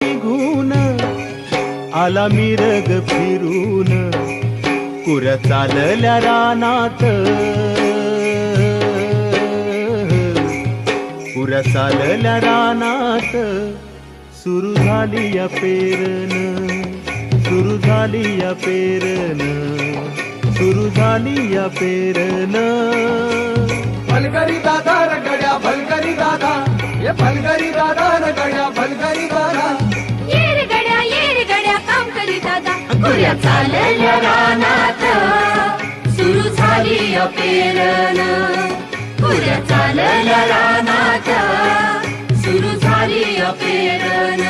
निघून आला मिरग फिरून कुऱ्या चालल्या रानात कुऱ्या चालल्या रानात सुरू झाली या पेरन सुरू झाली या पेरन सुरू झाली या पेरन भलकरी दादा रगड्या भलकरी दादा ये भलकरी दादा रगड्या भलकरी दादा ये रे गड्या काम करी दादा कुऱ्या चालल्या रानात सुरू झाली पेरन कुऱ्या चालल्या रानात सुरू झाली पेरन